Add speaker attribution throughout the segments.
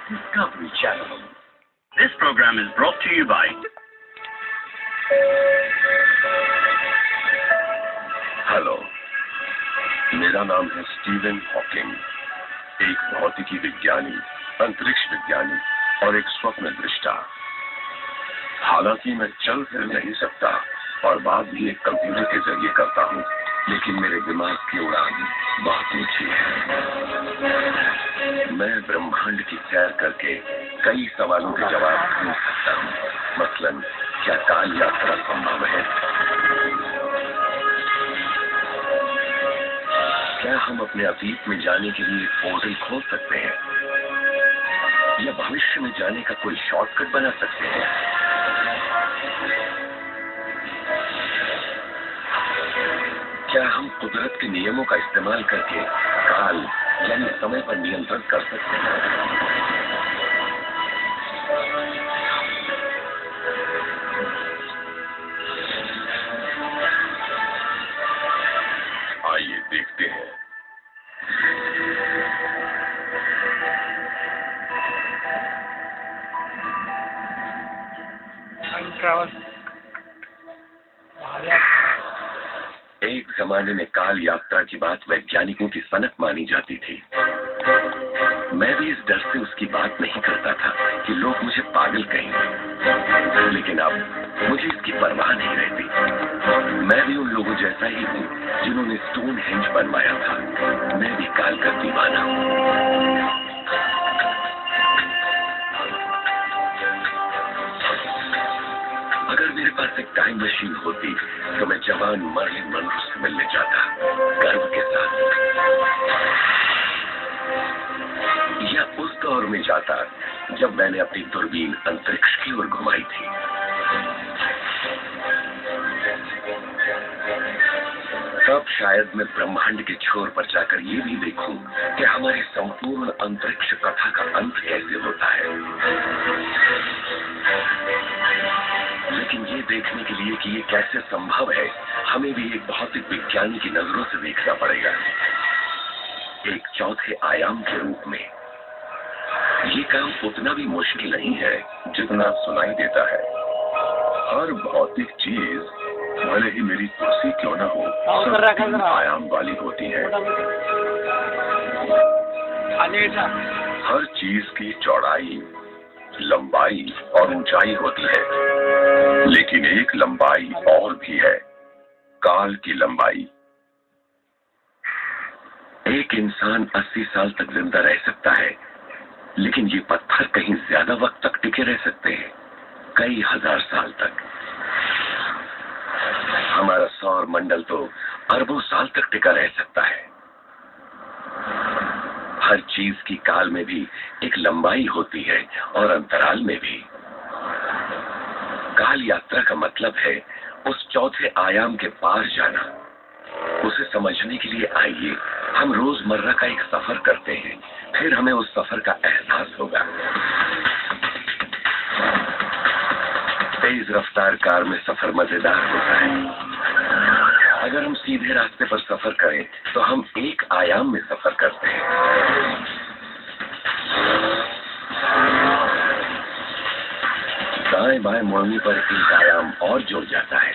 Speaker 1: Discovery Channel. This program is brought to you by
Speaker 2: hello, मेरा नाम है Steven Hawking, एक भौतिकी विज्ञानी, अंतरिक्ष विज्ञानी और एक स्वप्न दृष्टा। हालांकि मैं चल फिर नहीं सकता और बात भी एक कंप्यूटर के जरिए करता हूँ, लेकिन मेरे दिमाग की उड़ान बहुत ऊंची है। मैं ब्रह्मांड की सैर करके कई सवालों के जवाब ढूंढ सकता हूँ। मसलन, क्या काल यात्रा संभव है? क्या हम अपने अतीत में जाने के लिए पोर्टल खोल सकते हैं या भविष्य में जाने का कोई शॉर्टकट बना सकते हैं? क्या हम कुदरत के नियमों का इस्तेमाल करके काल यानी समय पर नियंत्रण कर सकते हैं? आइए देखते हैं। एक जमाने में काल यात्रा की बात वैज्ञानिकों की सनक मानी जाती थी। मैं भी इस डर से उसकी बात नहीं करता था कि लोग मुझे पागल कहेंगे, लेकिन अब मुझे इसकी परवाह नहीं रहती। मैं भी उन लोगों जैसा ही हूँ जिन्होंने स्टोनहेंज बनवाया था। मैं भी काल का दीवाना हूँ। अगर मेरे पास एक टाइम मशीन होती तो मैं जवान मर्लिन मनरो से मिलने जाता, गर्व के साथ, या उस दौर में जाता जब मैंने अपनी दूरबीन अंतरिक्ष की ओर घुमाई थी। तब शायद मैं ब्रह्मांड के छोर पर जाकर ये भी देखूं कि हमारी संपूर्ण अंतरिक्ष कथा का अंत कैसे होता है। लेकिन ये देखने के लिए कि ये कैसे संभव है, हमें भी एक भौतिक विज्ञानी की नजरों से देखना पड़ेगा, एक चौथे आयाम के रूप में। ये काम उतना भी मुश्किल नहीं है जितना सुनाई देता है। हर भौतिक चीज, भले ही मेरी कुर्सी क्यों न हो, सब 3 आयाम वाली होती है। हर चीज की चौड़ाई, लंबाई और ऊंचाई होती है, लेकिन एक लंबाई और भी है, काल की लंबाई। एक इंसान 80 साल तक जिंदा रह सकता है, लेकिन ये पत्थर कहीं ज्यादा वक्त तक टिके रह सकते हैं, कई हजार साल तक। हमारा सौर मंडल तो अरबों साल तक टिका रह सकता है। हर चीज की काल में भी एक लंबाई होती है और अंतराल में भी। काल यात्रा का मतलब है उस चौथे आयाम के पार जाना। उसे समझने के लिए आइए हम रोजमर्रा का एक सफर करते हैं, फिर हमें उस सफर का एहसास होगा। तेज रफ्तार कार में सफर मजेदार होता है। अगर हम सीधे रास्ते पर सफर करें तो हम एक आयाम में सफर करते हैं। दाएं बाएं मुड़ने पर एक आयाम और जुड़ जाता है।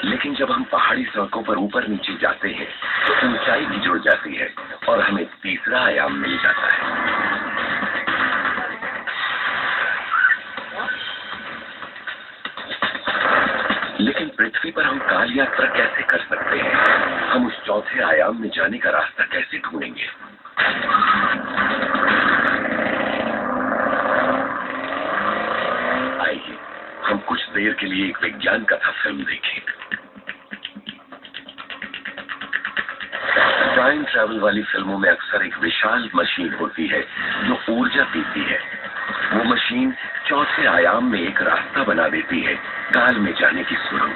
Speaker 2: लेकिन जब हम पहाड़ी सड़कों पर ऊपर नीचे जाते हैं तो ऊंचाई भी जुड़ जाती है और हमें तीसरा आयाम मिल जाता है। लेकिन पृथ्वी पर हम काल यात्रा कैसे कर सकते हैं? हम उस चौथे आयाम में जाने का रास्ता कैसे ढूंढेंगे? आइए हम कुछ देर के लिए एक विज्ञान कथा फिल्म देखें। टाइम ट्रैवल वाली फिल्मों में अक्सर एक विशाल मशीन होती है जो ऊर्जा पीती है। वो मशीन चौथे आयाम में एक रास्ता बना देती है काल में जाने की सुरंग।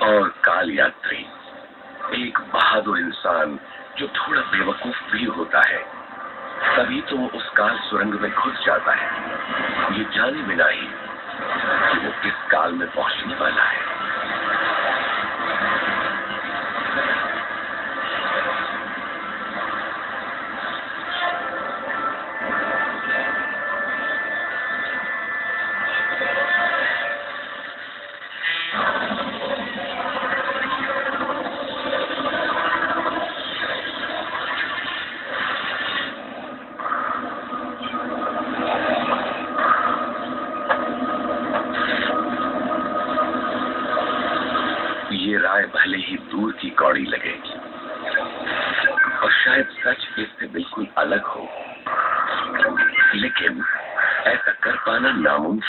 Speaker 2: और काल यात्री एक बहादुर इंसान जो थोड़ा बेवकूफ भी होता है, तभी तो वो उस काल सुरंग में घुस जाता है, ये जाने बिना ही कि वो किस काल में पहुंचने वाला है। ये राय भले ही दूर की कौड़ी लगे और शायद सच इससे बिल्कुल अलग हो, लेकिन ऐसा कर पाना नामुमकिन